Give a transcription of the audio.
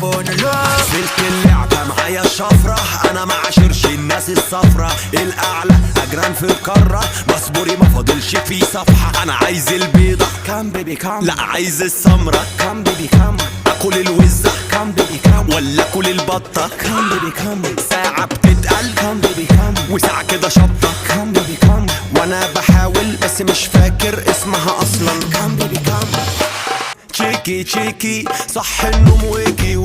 سلك اللعبة معايا الشفرة، انا ما عاشرش الناس الصفرة، الاعلى اجران في القارة، مصبوري ما فاضلش في صفحة. انا عايز البيضة كام بيبي كام، لا عايز السمرة كام بيبي كام، اكل الوزة كام بيبي كام، ولا اكل البطة كام بيبي كام، ساعة بتتقل كام بيبي كام، وساعة كده شطة كام بيبي كام، وانا بحاول بس مش فاكر اسمها اصلا كام بيبي كام. تشيكي تشيكي صح النوم ويكي